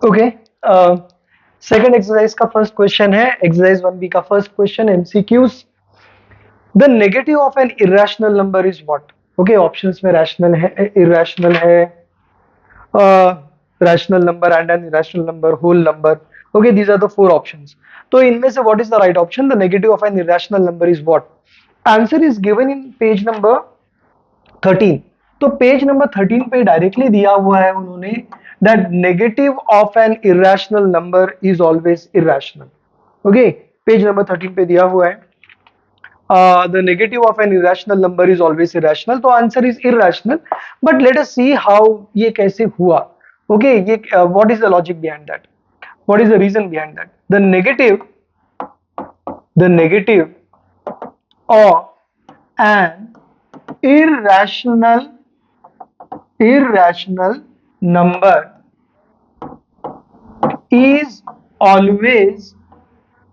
Okay, second exercise का first question है, exercise 1B का first question MCQs. The negative of an irrational number is what? Okay, options में rational है, irrational है, rational number and an irrational number, whole number. Okay, these are the four options. तो इनमें से what is the right option? The negative of an irrational number is what? Answer is given in page number 13। तो page number 13 पे directly दिया हुआ है उन्होंने, that negative of an irrational number is always irrational. Okay, page number 13 पे दिया हुआ है the negative of an irrational number is always irrational. तो answer is irrational, but let us see how ये कैसे हुआ। ओके, ये what is the logic behind that, what is the reason behind that? The negative of an irrational number is always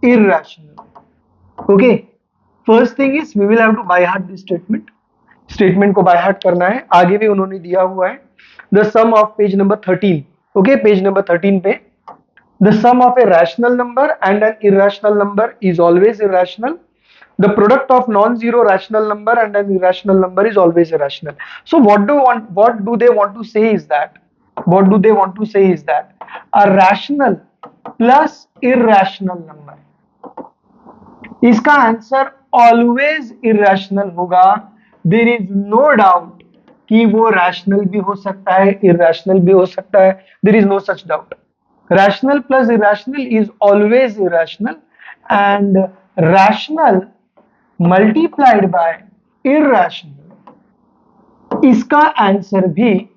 irrational। okay, first thing is we will have to by heart this statement को by heart करना है। आगे भी उन्होंने दिया हुआ है the sum of page number 13। okay, page number 13 पे the sum of a rational number and an irrational number is always irrational. The product of non-zero rational number and an irrational number is always irrational. So what do they want to say is that a rational plus irrational number, इसका answer always irrational होगा। There is no doubt कि वो rational भी हो सकता है, irrational भी हो सकता है। There is no such doubt. Rational plus irrational is always irrational and rational multiplied by irrational, इसका आंसर भी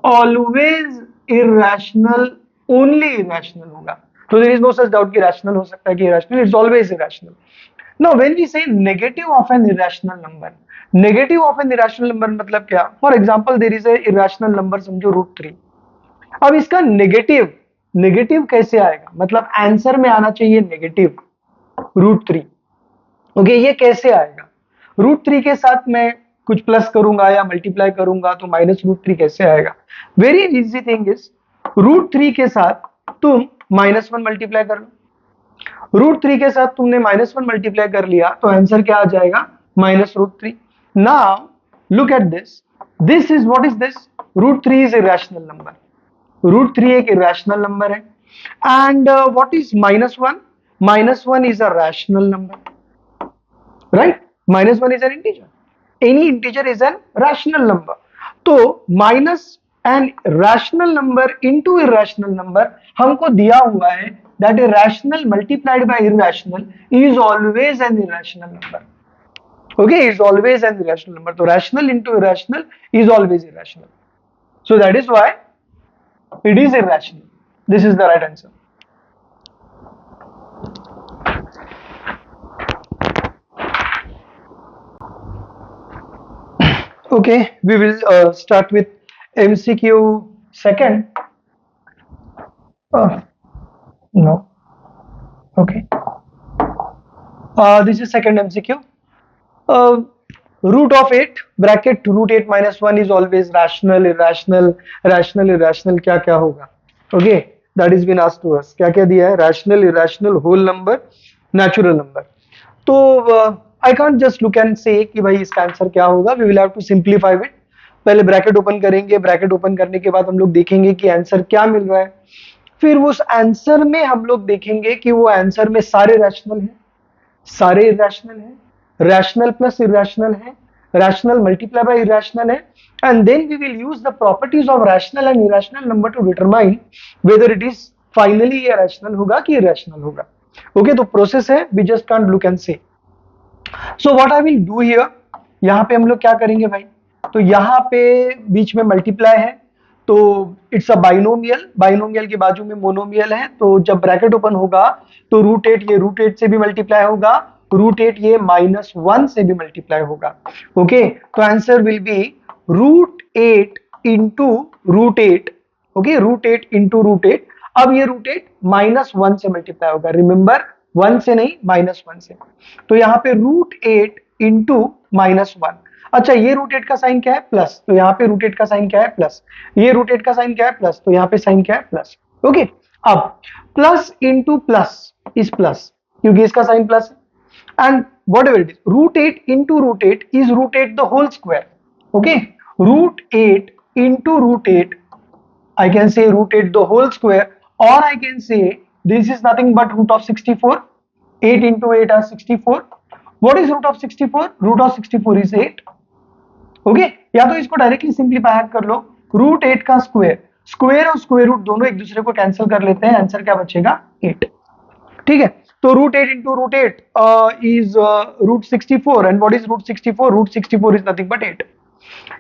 ऑलवेज इरेशनल, ओनली इरेशनल होगा। तो there is no such doubt कि रैशनल हो सकता है कि irrational, it's always irrational. Now, when we say negative of an irrational number, negative of an irrational number मतलब क्या? For example, there is a irrational number समझो √3। अब इसका नेगेटिव कैसे आएगा? मतलब आंसर में आना चाहिए नेगेटिव √3। ओके, ये कैसे आएगा? √3 के साथ मैं कुछ प्लस करूंगा या मल्टीप्लाई करूंगा तो -√3 कैसे आएगा? वेरी इजी थिंग इज, √3 के साथ तुम -1 मल्टीप्लाई कर लो। √3 के साथ तुमने -1 मल्टीप्लाई कर लिया तो आंसर क्या आ जाएगा? -√3। Now look at this is what is this? √3 is irrational number, √3 एक इरेशनल नंबर है। And what is -1? -1 is a rational number, right? -1 is an integer, any integer is an rational number. तो minus an rational number into irrational number हमको दिया हुआ है that a rational multiplied by irrational is always an irrational number। okay, is always an irrational number। so rational into irrational is always irrational, so that is why it is irrational। this is the right answer। okay, we will start with MCQ second। no, okay, this is second MCQ। root of 8 bracket √8 - 1 is always rational, irrational, rational, irrational, क्या क्या होगा? okay, that is been asked to us। क्या क्या दिया है? rational, irrational, whole number, natural number। तो I can't just look and say कि भाई इसका आंसर क्या होगा। we will have to simplify it। पहले ब्रैकेट ओपन करेंगे, ब्रैकेट ओपन करने के बाद हम लोग देखेंगे कि आंसर क्या मिल रहा है। फिर उस आंसर में हम लोग देखेंगे कि वो आंसर में सारे रैशनल हैं, सारे इरेशनल हैं, रैशनल प्लस इरेशनल है, रैशनल मल्टीप्लाई बाय इरेशनल है, and then we will use the properties of rational and irrational number to determine whether it is finally ये रैशनल होगा कि इरेशनल होगा। ओके, तो प्रोसेस है, we just can't look and से। So what I will do here, यहां पे हम लोग क्या करेंगे भाई? तो यहां पे बीच में मल्टीप्लाई है तो इट्स अ बाइनोमियल, बाइनोमियल के बाजू में मोनोमियल है। तो जब ब्रैकेट ओपन होगा तो √8 ये √8 से भी मल्टीप्लाई होगा, √8 ये -1 से भी मल्टीप्लाई होगा। ओके, तो answer will B √8 into √8। Okay, √8 into √8। अब ये √8 -1 से मल्टीप्लाई होगा, रिमेंबर 1 से नहीं, -1 से। तो यहाँ पे √8 इंटू -1। अच्छा, ये √8 का साइन क्या है? प्लस। तो यहाँ पे √8 का साइन क्या है? प्लस। ये √8 का साइन क्या है? प्लस। तो यहाँ पे साइन क्या है? प्लस। ओके, अब plus into plus is plus, क्योंकि इसका साइन प्लस है, and whatever it is, root eight into root eight is root eight the whole square. Okay, root eight into root eight, I can say root 8 the whole square, or I can say this is nothing but root of 64. 8 into 8 are 64. What is root of 64? Root of 64 is 8. Okay, या तो इसको directly simplify कर लो, root 8 का square, square और square root दोनों एक दूसरे को कैंसिल कर लेते हैं, आंसर क्या बचेगा 8. ठीक है, तो root 8 into root 8 is root 64, and what is root 64? Root 64 is nothing but 8.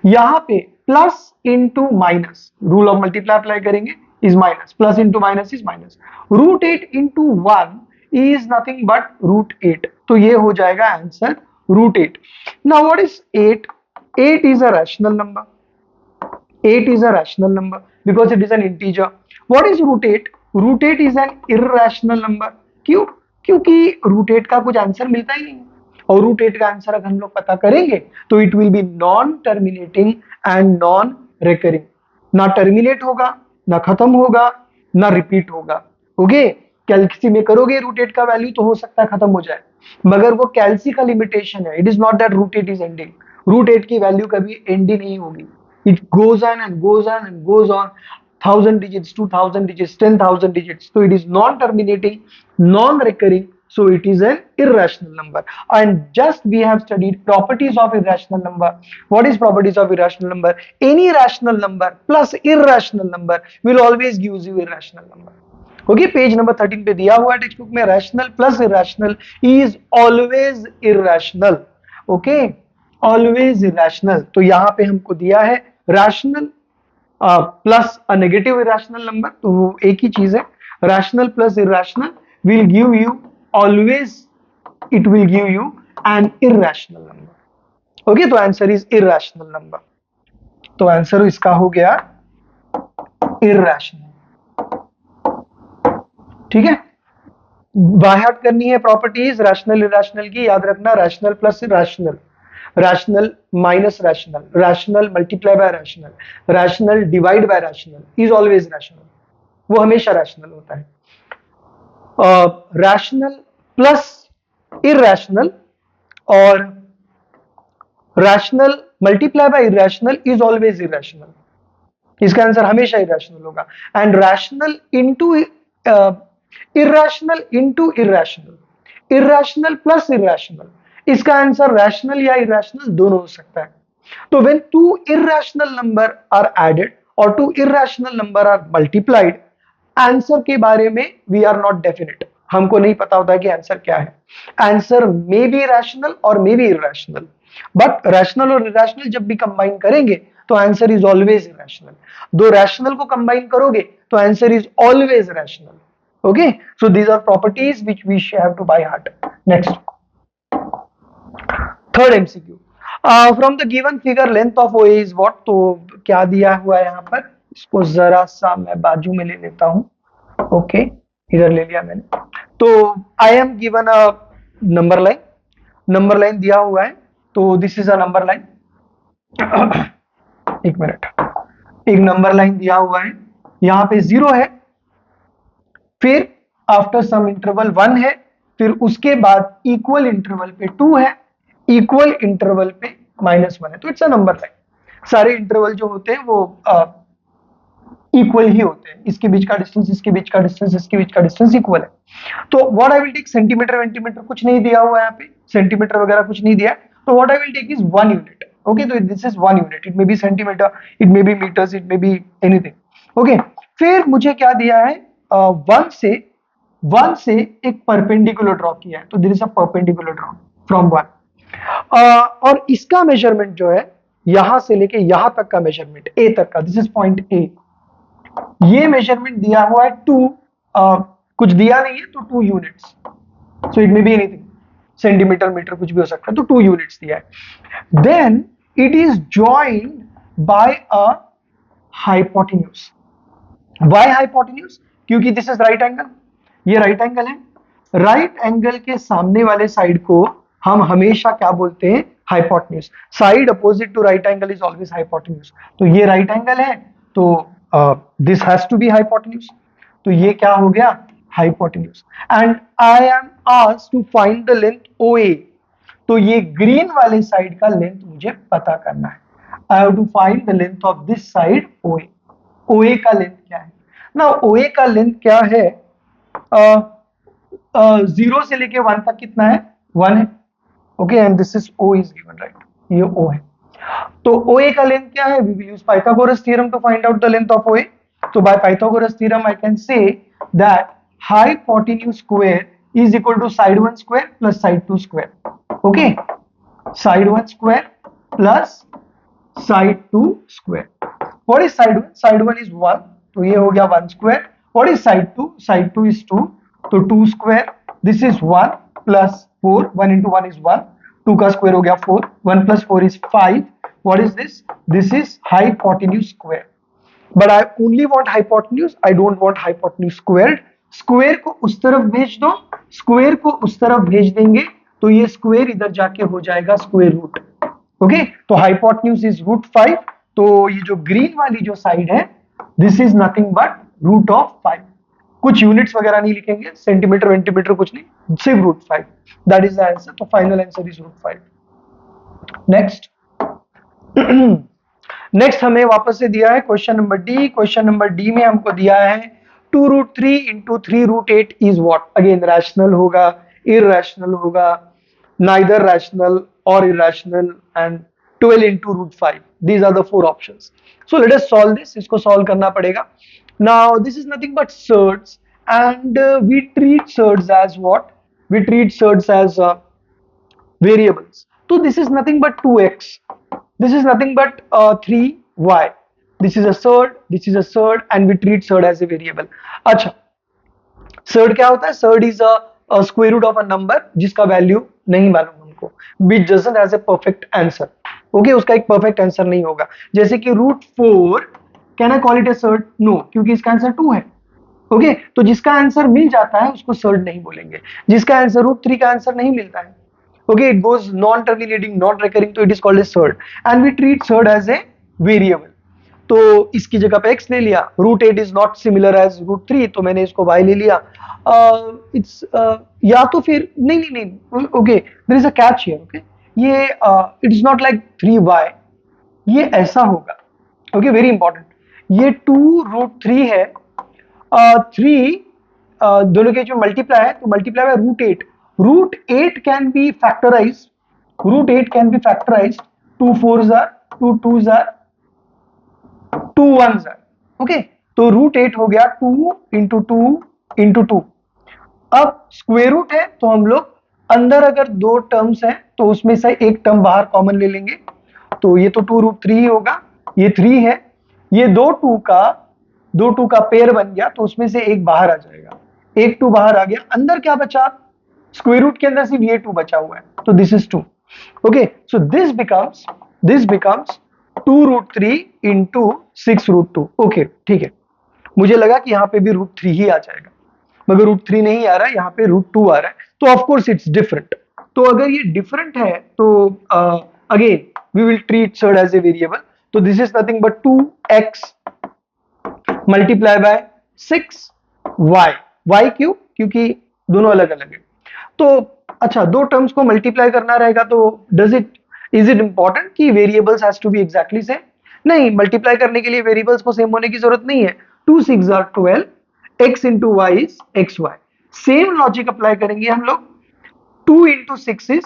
यहां पे plus into minus, rule of multiply apply करेंगे, is minus, plus into minus is minus. Root 8 into 1 is nothing but root 8, तो ये हो जाएगा answer root 8. Now what is 8? 8 is a rational number. 8 is a rational number because it is an integer. What is root 8? Root 8 is an irrational number. क्यों? क्योंकि root 8 का कुछ answer मिलता ही नहीं, और root 8 का आंसर अगर हम लोग पता करेंगे तो it will be non terminating and non recurring. ना टर्मिनेट होगा, ना खत्म होगा, ना रिपीट होगा. ओके, कैलसी में करोगे रूट 8 का वैल्यू तो हो सकता है खत्म हो जाए, मगर वो कैलसी का लिमिटेशन है. It is not that root 8 is ending. Root 8 की वैल्यू कभी एंड ही नहीं होगी. It goes on and goes on and goes on, 1000 digits, 2000 digits, 10,000 digits. So it is non-terminating, non-recurring. So it is an irrational number. And just we have studied properties of irrational number. What is properties of irrational number? Any rational number plus irrational number will always gives you irrational number. Okay, page number 13 पे दिया हुआ है text book में, rational plus irrational is always irrational. Okay, always irrational. तो यहां पे हमको दिया है rational plus a negative irrational number, तो वो एक ही चीज है. Rational plus irrational will give you always, it will give you N irrational number. Okay, तो आंसर इज इरेशनल नंबर. तो आंसर इसका हो गया इरेशनल. ठीक है, बाय हार्ट करनी है प्रॉपर्टीज रैशनल इरेशनल की. याद रखना, rational plus rational, rational minus rational, rational multiply by rational, rational divide by rational is always rational. वो हमेशा रैशनल होता है. रैशनल प्लस इरेशनल और rational multiply by irrational is always irrational. इसका answer हमेशा इरेशनल होगा. And rational into irrational into irrational, irrational plus irrational, इसका answer rational या इरेशनल दोनों हो सकता है. तो when two irrational number are added और two irrational number are multiplied, answer के बारे में वी आर नॉट डेफिनेट. हमको नहीं पता होता है कि आंसर क्या है. आंसर मे बी रैशनल और may be irrational, but rational और इरेशनल जब भी कंबाइन करेंगे तो आंसर इज ऑलवेज इरेशनल. दो रैशनल को कंबाइन करोगे तो answer is always rational. Okay, so these are properties which we have to by heart. Next, third MCQ. From the given figure, length of OA is what? तो क्या दिया हुआ है यहाँ पर, इसको जरा सा मैं बाजू में ले लेता हूँ. ओके, इधर ले लिया मैंने. तो I am given a number line. Number line दिया हुआ है, तो this is a number line. एक मिनट, एक नंबर लाइन दिया हुआ है, यहाँ पे 0 है, फिर आफ्टर सम इंटरवल 1 है, फिर उसके बाद इक्वल इंटरवल पे 2 है, इक्वल इंटरवल पे -1 है. तो इट्स अ नंबर लाइन. सारे इंटरवल जो होते हैं वो इक्वल ही होते हैं. इसके बीच का डिस्टेंस, इसके बीच का डिस्टेंस, इसके बीच का डिस्टेंस इक्वल है. तो what I will take, centimetre वेंटीमीटर कुछ नहीं दिया हुआ है यहाँ पे, सेंटीमीटर वगैरह कुछ नहीं दिया. तो what I will take is 1 unit. Okay, तो this is 1 unit. It may be centimetre, it may be metres, it may be anything. Okay, फिर मुझे क्या दिया है, 1 से एक परपेंडिकुलर ड्रॉ किया है. तो there is a perpendicular draw from 1, और इसका मेजरमेंट जो है यहां से लेके यहां तक का मेजरमेंट, ए तक का, दिस इज पॉइंट ए. ये मेजरमेंट दिया हुआ है 2, कुछ दिया नहीं है तो 2 units. So it may be anything, centimetre metre कुछ भी हो सकता है. तो 2 यूनिट्स दिया है. Then it is joined by a hypotenuse. Why hypotenuse? क्योंकि दिस इज राइट एंगल, ये राइट एंगल है. राइट एंगल के सामने वाले साइड को हम हमेशा क्या बोलते हैं, hypotenuse. Side opposite to right angle is always hypotenuse. तो ये राइट एंगल है, तो this has to be hypotenuse. तो ये क्या हो गया, hypotenuse. And I am asked to find the length OA, तो ये ग्रीन वाले साइड का लेंथ मुझे पता करना है। I have to find the length of this side OA। OA का लेंथ क्या है ना, OA का लेंथ क्या है, 0 से लेके 1 तक कितना है, 1 है। Okay, and this is O is given, right, ये O है। तो OA का लेंथ क्या है, we will use Pythagoras theorem to find out the length of OA। So by Pythagoras theorem, I can say that hypotenuse square is equal to side 1 square plus side 2 square. Okay, side 1 square plus side 2 square. What is side 1? Side 1 is 1, तो ये हो गया 1 square. What is side 2? Side 2 is 2, तो 2 square. This is 1 plus 4. 1 into 1 is 1. 2 का square हो गया 4. 1 plus 4 is 5. What is this? This is hypotenuse square. But I only want hypotenuse, I don't want hypotenuse squared. Square को उस तरफ भेज दो, square को उस तरफ भेज देंगे तो ये स्क्वायर इधर जाके हो जाएगा स्क्वायर रूट। ओके, तो हाइपोटेन्यूज इज √5, तो ये जो ग्रीन वाली जो साइड है, दिस इज नथिंग बट √5। कुछ यूनिट्स वगैरह नहीं लिखेंगे, सेंटीमीटर वेंटीमीटर कुछ नहीं, सिर्फ √5। दैट इज द आंसर, तो final answer is √5। Next next हमें वापस से दिया है question number D. Question number D में हमको दिया है 2√3 into 3√8 is what? Again rational होगा, इरैशनल होगा, नाइदर रैशनल और irrational, and 12 into √5. These are the 4 options. So let us solve this. इसको solve करना पड़ेगा. Now this is nothing but surds, and we treat surds as what? We treat surds as variables. So this is nothing but 2x. This is nothing but 3y. This is a surd, this is a surd, and we treat surd as a variable. अच्छा, surd क्या होता है? Surd is a square root of a number जिसका value नहीं मालूम हमको, which doesn't has a perfect answer. Okay, उसका एक perfect answer नहीं होगा। जैसे कि √4, can I call it a surd? No, क्योंकि इसका आंसर 2 है। ओके, तो जिसका आंसर मिल जाता है उसको सर्ड नहीं बोलेंगे, जिसका आंसर √3 का आंसर नहीं मिलता है, okay, it goes non-terminating, non-recurring, तो it is called as surd, and we treat surd as a variable. तो इसकी जगह पे x ले लिया, √8 is not similar as √3, तो मैंने इसको y ले लिया। इट्स या तो फिर नहीं, okay, there is a catch here. Okay, ये it is not like 3y, ये ऐसा होगा। ओके, वेरी इंपॉर्टेंट, ये 2√3 है, 3 दोनों के जो मल्टीप्लाई है, तो multiply by √8। √8 can be factorized. √8 can be factorized. 2 4s are, 2 2s are, 2 1s are. Okay, तो √8 हो गया 2 into 2 into 2। अब स्क्वायर रूट है तो हम लोग अंदर अगर 2 टर्म्स हैं तो उसमें से एक टर्म बाहर कॉमन ले लेंगे, तो ये तो 2√3 होगा, ये 3 है, ये 2 2 का पेयर बन गया, तो उसमें से एक बाहर आ जाएगा, एक 2 बाहर आ गया, अंदर क्या बचा, स्क्वायर रूट के अंदर सिर्फ ये 2 बचा हुआ है, तो this is 2। Okay, so this becomes 2√3 into 6√2। Okay, ठीक है, मुझे लगा कि यहाँ पे भी √3 ही आ जाएगा, मगर √3 नहीं आ रहा है, यहाँ पे √2 आ रहा है, तो ऑफ कोर्स इट्स डिफरेंट। तो अगर ये डिफरेंट है तो again we will treat surd as a variable, तो this is nothing but 2x multiply by 6y। y क्यों? क्योंकि दोनों अलग अलग है। तो अच्छा, 2 टर्म्स को मल्टीप्लाई करना रहेगा, तो इज इट इंपॉर्टेंट कि variables has to be exactly same? नहीं, मल्टीप्लाई करने के लिए वेरिएबल्स को सेम होने की जरूरत नहीं है। 2 6 are 12, x into y is xy। Same logic apply करेंगे हम लोग, 2 into 6 is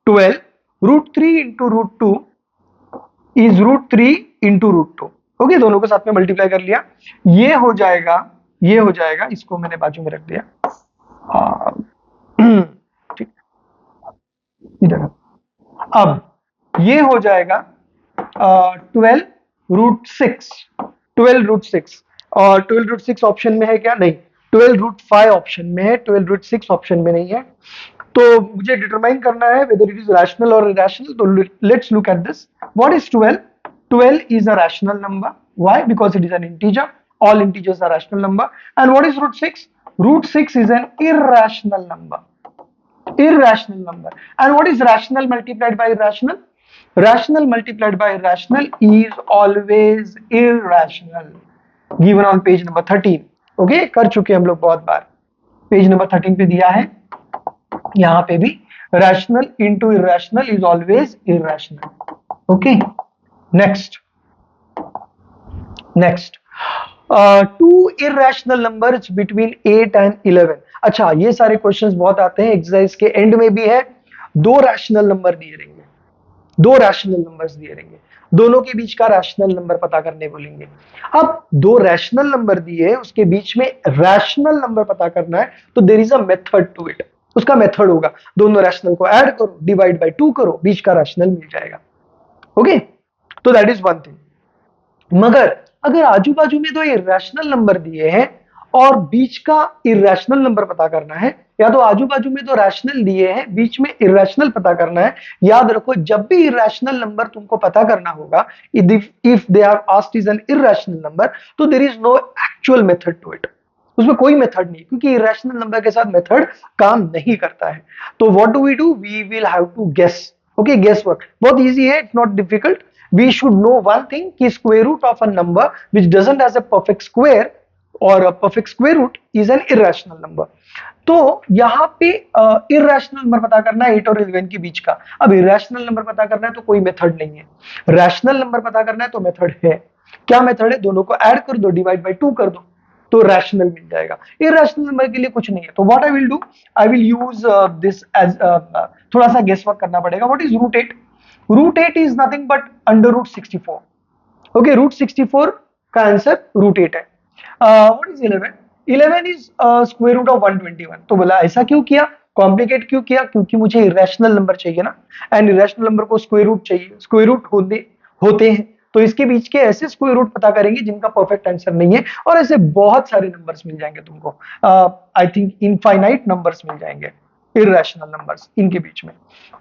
12, √3 into √2 is √3 into √2। Okay, दोनों को साथ में मल्टीप्लाई कर लिया, ये हो जाएगा, इसको मैंने बाजू में रख दिया, ठीक, इधर। अब ये हो जाएगा 12√6, और 12√6 ऑप्शन में है क्या? नहीं, 12√5 ऑप्शन में है, 12√6 ऑप्शन में नहीं है। तो मुझे डिटरमाइन करना है वेदर इट इज रैशनल और इरैशनल, तो let's look at this. What is 12? 12 is a rational number. Why? Because it is an integer. All integers are rational number. And what is √6? √6 is an irrational number. Irrational number. And what is rational multiplied by irrational? Rational multiplied by irrational is always irrational. Given on page number 13. Okay, कर चुके हम लोग बहुत बार। Page number 13 पे दिया है, यहां पे भी rational into irrational is always irrational. Okay, next next two irrational numbers between 8 and 11। अच्छा, ये सारे क्वेश्चंस बहुत आते हैं, एक्सरसाइज के एंड में भी है। दो रैशनल नंबर दिए रहेंगे, दो रैशनल नंबर्स दिए रहेंगे, दोनों के बीच का रैशनल नंबर पता करने बोलेंगे। अब दो रैशनल नंबर दिए, उसके बीच में रैशनल नंबर पता करना है, तो there is a method to it. उसका मेथड होगा, दोनों रैशनल को ऐड करो, डिवाइड बाय 2 करो, बीच का रैशनल मिल जाएगा। ओके, तो दैट इज वन थिंग। मगर अगर आजू बाजू में दो इरेशनल नंबर दिए हैं और बीच का इरेशनल नंबर पता करना है, या तो आजू बाजू में दो रैशनल दिए हैं, बीच में इरेशनल पता करना है, याद रखो जब भी इरेशनल नंबर तुमको पता करना होगा, if they are asked is an irrational number, तो there is no actual method to it. उसमें कोई मेथड नहीं, क्योंकि इरेशनल नंबर के साथ मेथड काम नहीं करता है। तो what do, we will have to guess. Okay, guess work बहुत इजी है, it's not difficult. We should know one thing कि square root of a number which doesn't has a perfect square or a perfect square root is an irrational number। तो यहाँ पे irrational number पता करना है 8 और 11 के बीच का। अब irrational नंबर पता करना है तो कोई मेथड नहीं है, रैशनल नंबर पता करना है तो मेथड है। क्या मेथड है? दोनों को ऐड कर दो, डिवाइड बाय 2 कर दो, तो रैशनल मिल जाएगा। इरेशनल नंबर के लिए कुछ नहीं है, तो what I will do, I will use this as, थोड़ा सा गेस वर्क करना पड़ेगा। What is root 8? Root 8 is nothing but under root 64। Okay, root 64 का आंसर रूट 8 है। What is 11? 11 is square root of 121। तो बोला ऐसा क्यों किया, कॉम्प्लिकेट क्यों किया? क्योंकि मुझे इरेशनल नंबर चाहिए ना, एंड इरेशनल नंबर को स्क्वायर रूट चाहिए, स्क्वायर रूट होते हैं, तो इसके बीच के ऐसे स्क्वायर रूट पता करेंगे जिनका परफेक्ट आंसर नहीं है, और ऐसे बहुत सारे नंबर्स मिल जाएंगे तुमको। आई थिंक इनफाइनाइट नंबर्स मिल जाएंगे, इरेशनल नंबर्स इनके बीच में।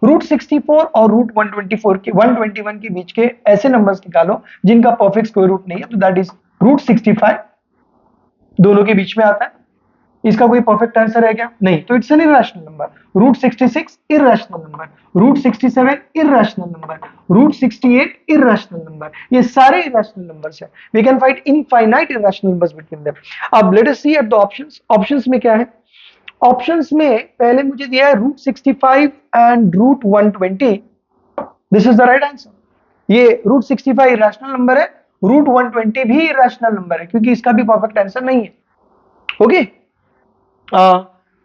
रूट 64 और रूट 124 के 121 के बीच के ऐसे नंबर्स निकालो जिनका परफेक्ट स्क्वायर रूट नहीं है, तो दैट इज रूट 65 दोनों के बीच में आता है। इसका कोई परफेक्ट आंसर है क्या? नहीं, तो it's an irrational number. Root 66 irrational number, root 67 irrational number, root 68 irrational number, ये सारे इरेशनल नंबर्स हैं। We can find infinite irrational numbers between them. अब let us see at the options. Options में क्या है? ऑप्शंस में पहले मुझे दिया है root 65 and root 120। This is the right answer. ये रूट 65 इरेशनल नंबर है, रूट 120 भी इरेशनल नंबर है, क्योंकि इसका भी परफेक्ट आंसर नहीं है। Okay,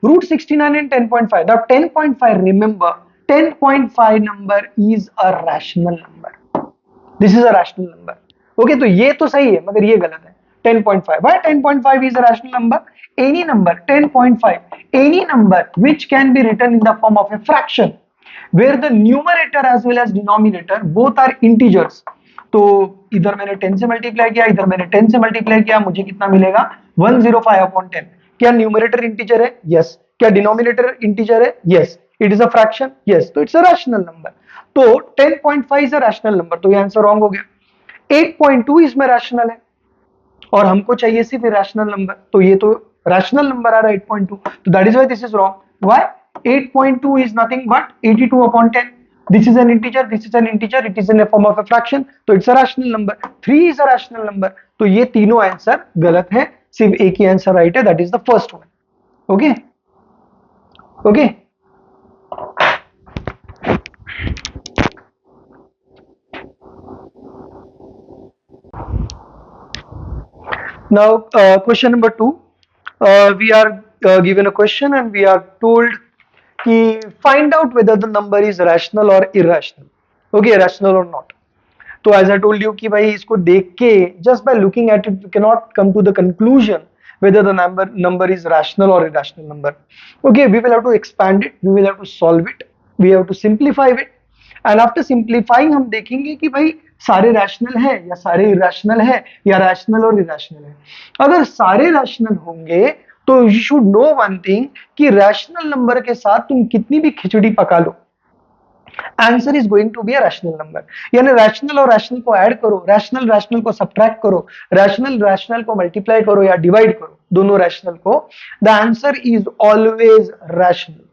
root 69 and 10.5. Now 10.5, remember 10.5 number is a rational number. This is a rational number. Okay, तो ये तो सही है मगर ये गलत है। 10.5, why 10.5 is a rational number? Any number 10.5, any number which can be written in the form of a fraction where the numerator as well as denominator both are integers। तो इधर मैंने 10 से मल्टीप्लाई किया, इधर मैंने 10 से मल्टीप्लाई किया, मुझे कितना मिलेगा? 105/10। क्या न्यूमरेटर इंटीजर है? यस। क्या डिनोमिनेटर इंटीजर है? Yes. It is a fraction? Yes. तो इट्स अ रैशनल नंबर। तो 10.5 इज अ रैशनल नंबर, तो ये आंसर रॉन्ग हो गया। 8.2 इसमें रैशनल है और हमको चाहिए सिर्फ इरेशनल नंबर, तो ये तो रैशनल नंबर आ रहा है 8.2, तो that is why this is wrong. Why? 8.2 is nothing but 82/10. This is an integer, this is an integer, it is in a form of a fraction, तो it's a rational number. 3 is a rational number, तो ये तीनों answer गलत है, सिर्फ एक ही answer right है, that is the first one. Okay okay, now question number 2, we are given a question and we are told कि find out whether the number is rational or irrational, okay, rational or not। तो as I told you कि भाई इसको देख के just by looking at it you cannot come to the conclusion whether the number is rational or irrational number। Okay, we will have to expand it, we will have to solve it, we have to simplify it, and after simplifying हम देखेंगे कि भाई सारे rational है या सारे irrational है या रैशनल और इरेशनल है। अगर सारे रैशनल होंगे तो you should know one thing कि रैशनल नंबर के साथ तुम कितनी भी खिचड़ी पका लो, answer is going to be a rational number. यानी रैशनल और रैशनल को ऐड करो, रैशनल रैशनल को सब्ट्रैक्ट करो, रैशनल रैशनल को मल्टीप्लाई करो या डिवाइड करो, दोनों रैशनल को, the answer is always rational.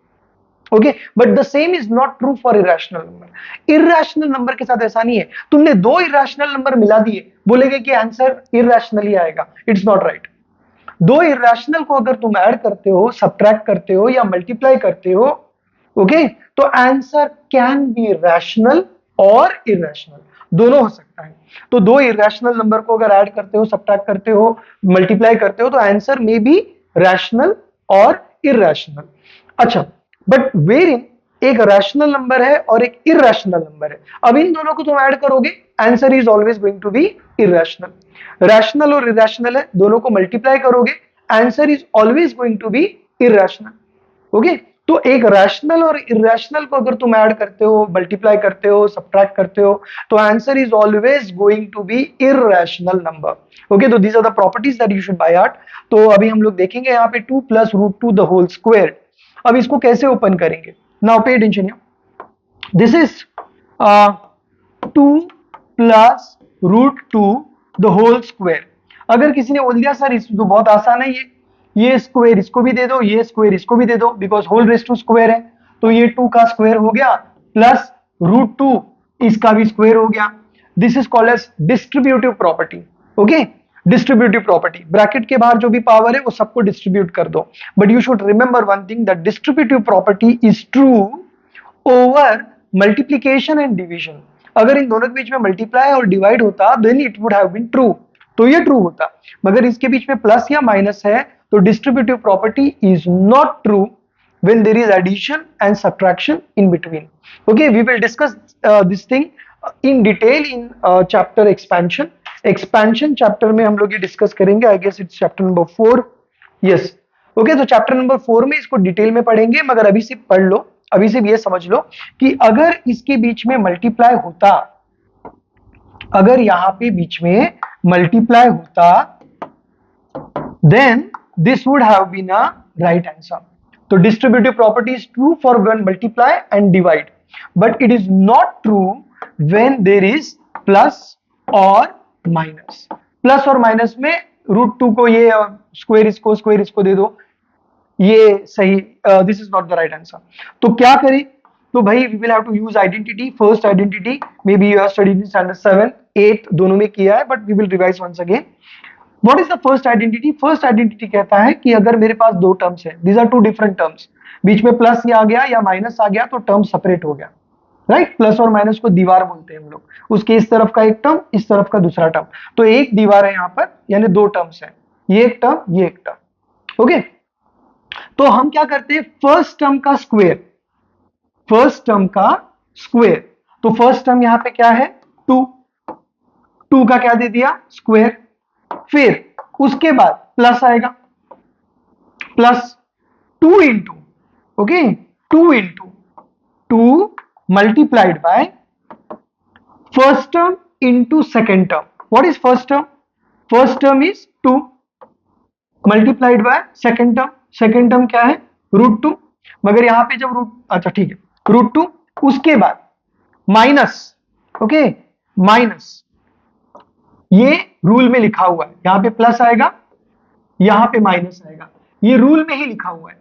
Okay, but the same is not true for irrational number. Irrational number के साथ ऐसा नहीं है, तुमने दो इरेशनल नंबर मिला दिए, बोलेगे कि आंसर इरेशनल ही आएगा, इट्स नॉट राइट। दो इरेशनल को अगर तुम ऐड करते हो, सब्ट्रैक्ट करते हो या मल्टीप्लाई करते हो, ओके, तो आंसर कैन बी रैशनल और इरेशनल, दोनों हो सकता है। तो दो इरेशनल नंबर को अगर ऐड करते हो, सब्ट्रैक्ट करते हो, मल्टीप्लाई करते हो, तो आंसर मे बी रैशनल और इरेशनल। अच्छा, बट वेर इन एक रैशनल नंबर है और एक इरेशनल नंबर है, अब इन दोनों को तुम ऐड करोगे, answer is always going to be irrational. Rational और इरेशनल है, दोनों को मल्टीप्लाई करोगे, answer is always going to be irrational. Okay, तो एक रैशनल और इरेशनल को अगर तुम ऐड करते हो, मल्टीप्लाई करते हो, सब्ट्रैक्ट करते हो, तो answer is always going to be irrational number. Okay, तो these are the properties that you should by heart. तो अभी हम लोग देखेंगे यहाँ पे 2 + √2 द होल स्क्वायर। अब इसको कैसे ओपन करेंगे? Now pay attention, this is 2 + √2 the whole square. अगर किसी ने बोल दिया सर इस तो बहुत आसान है, ये स्क्वायर इसको भी दे दो, ये स्क्वायर इसको भी दे दो, because whole raise to square है, तो ये 2 का स्क्वायर हो गया प्लस √2 इसका भी स्क्वायर हो गया। This is called as distributive property. Okay, distributive property, bracket के बाहर जो भी पावर है वो सबको डिस्ट्रीब्यूट कर दो। But you should remember one thing, that distributive property is true over multiplication and division. अगर इन दोनों के बीच में मल्टीप्लाई और डिवाइड होता then it would have been true, तो ये ट्रू होता। मगर इसके बीच में प्लस या माइनस है, तो distributive property is not true when there is addition and subtraction in between. Okay, we will discuss this thing in detail in chapter expansion. Expansion chapter में हम लोग ये डिस्कस करेंगे, I guess it's chapter number 4। Yes, okay, तो chapter number 4 में इसको detail में पढ़ेंगे, मगर अभी सिर्फ पढ़ लो, अभी सिर्फ ये समझ लो कि अगर इसके बीच में मल्टीप्लाई होता, अगर यहां पे बीच में मल्टीप्लाई होता, then this would have been a right answer. तो distributive property is true for when multiply and divide, but it is not true when there is plus और माइनस। प्लस और माइनस में √2 को ये स्क्वायर इसको दे दो, ये सही, this is not the right answer. तो क्या करें? तो भाई we will have to use identity. First identity may be you have studied in standard 7, 8 दोनों में किया है, but we will revise once again. What is the first identity? First identity कहता है कि अगर मेरे पास दो टर्म्स है, these are two different terms, बीच में प्लस आ गया या माइनस आ गया तो टर्म सेपरेट हो गया, राइट? प्लस और माइनस को दीवार बोलते हैं हम लोग, उसके इस तरफ का एक टर्म, इस तरफ का दूसरा टर्म, तो एक दीवार है यहाँ पर, यानी दो टर्म्स है, ये एक टर्म, ये एक टर्म। ओके, तो हम क्या करते हैं? फर्स्ट टर्म का स्क्वायर, फर्स्ट टर्म का स्क्वायर, तो फर्स्ट टर्म यहां पे क्या है? 2, 2 का क्या दे दिया? स्क्वायर। फिर उसके बाद प्लस आएगा, plus 2 into, okay, 2 into 2 multiplied by first term into second term. What is first term? First term is 2 multiplied by second term. Second term क्या है? √2, मगर यहां पे जब अच्छा ठीक है, √2, उसके बाद माइनस, ओके, माइनस, ये रूल में लिखा हुआ है, यहां पे प्लस आएगा, यहां पे माइनस आएगा, ये रूल में ही लिखा हुआ है।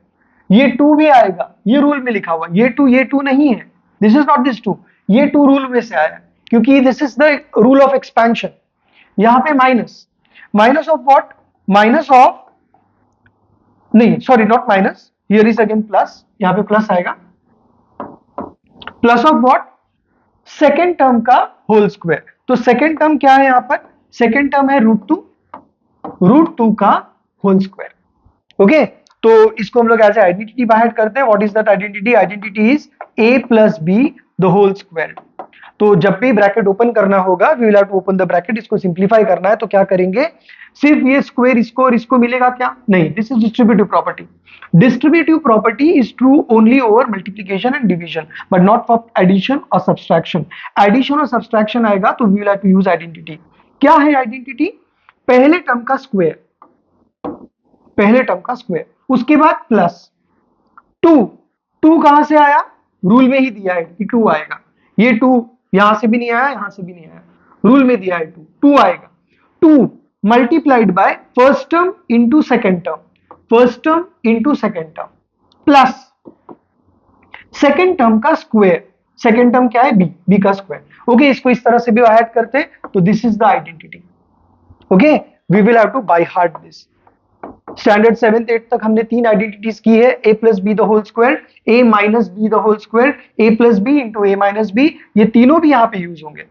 ये 2 भी आएगा, ये रूल में लिखा हुआ है, ये 2 नहीं है, दिस इज नॉट दिस 2, ये 2 रूल में से आया, क्योंकि this is the rule of expansion. यहां पे minus, minus of what? Minus of, नहीं sorry, not minus, here is again plus, यहां पे प्लस आएगा, plus of what? Second term का होल स्क्वायर। तो सेकेंड टर्म क्या है यहां पर? सेकेंड टर्म है √2 का होल स्क्वायर। ओके, तो इसको हम लोग ऐसे आइडेंटिटी बाहर करते हैं। What is that identity? Identity is a + b the whole square. तो जब भी ब्रैकेट ओपन करना होगा, we will have to open the bracket, इसको सिंप्लीफाई करना है, तो क्या करेंगे? सिर्फ ये स्क्वायर इसको और इसको मिलेगा क्या? नहीं, this is distributive property. Distributive property is true only over multiplication and division, but not for addition और सब्सट्रैक्शन। एडिशन और सब्सट्रैक्शन आएगा तो we will have to use identity. क्या है आइडेंटिटी? पहले टर्म का स्क्वायर, पहले टर्म का स्क्वायर, उसके बाद प्लस 2 कहां से आया? रूल में ही दिया है कि 2 आएगा, ये 2 यहां से भी नहीं आया, यहां से भी नहीं आया, रूल में दिया है 2 आएगा। 2 multiplied by first term into second term, first term into second term, plus second term का स्क्वायर। सेकेंड टर्म क्या है? बी का स्क्वायर। ओके, इसको इस तरह से भी ऐड करते, तो this is the identity. Okay, we will have to by heart this. Standard 7th 8th तक हमने तीन आइडेंटिटीज की है, a plus b the whole square, a minus B the whole square, a plus B into a minus b. ये तीनों भी यहाँ पे यूज होंगे,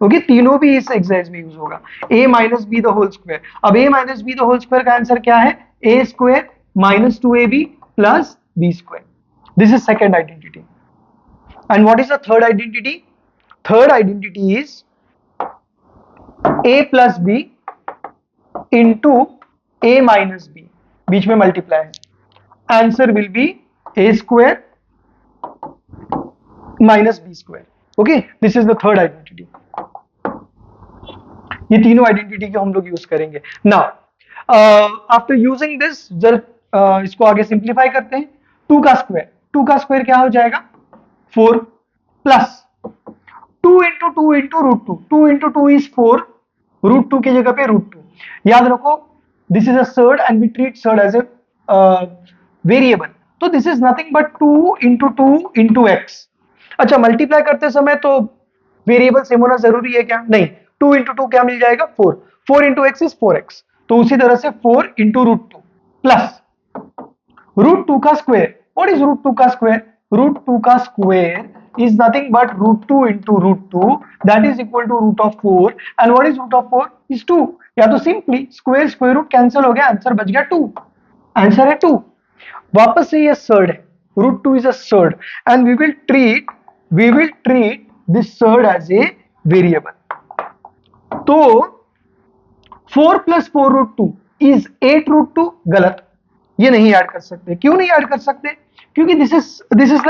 ओके तीनों भी इस एक्सरसाइज में यूज होगा। a minus B the whole square, अब a minus B the whole square का आंसर क्या है? a square minus 2ab plus b square. This is second identity. And what is the third identity? Third identity is a plus B into a minus B, बीच में multiply है, answer will be a square minus B square. Okay, this is the third identity. ये तीनों identity को हम लोग use करेंगे। Now after using this, जब इसको आगे सिंप्लीफाई करते हैं, 2 का स्क्वायर, 2 का स्क्वायर क्या हो जाएगा? 4 plus 2 into two into root two, 2 into two is 4, root two की जगह पे रूट टू। याद रखो this is a surd and we treat surd as a variable, तो this is nothing but 2 into two into X. अच्छा, multiply करते समय तो वेरिएबल सेम होना जरूरी है क्या? नहीं, 2 इंटू टू क्या मिल जाएगा? 4, 4 इंटू एक्स इज 4x, तो उसी तरह से 4 into root two plus root two का square. What is root two का स्क्वायर? रूट टू का square is nothing but root 2 into root 2, that is equal to root of 4, and what is root of 4 is 2। या तो simply square square root cancel हो गया, answer बच गया 2, answer है 2। वापस से ये सर्ड है, root 2 is a surd and we will treat this surd as a variable. तो 4 प्लस 4 रूट 2 इज 8 रूट 2, गलत, ये नहीं ऐड कर सकते। क्यों नहीं ऐड कर सकते? क्योंकि this is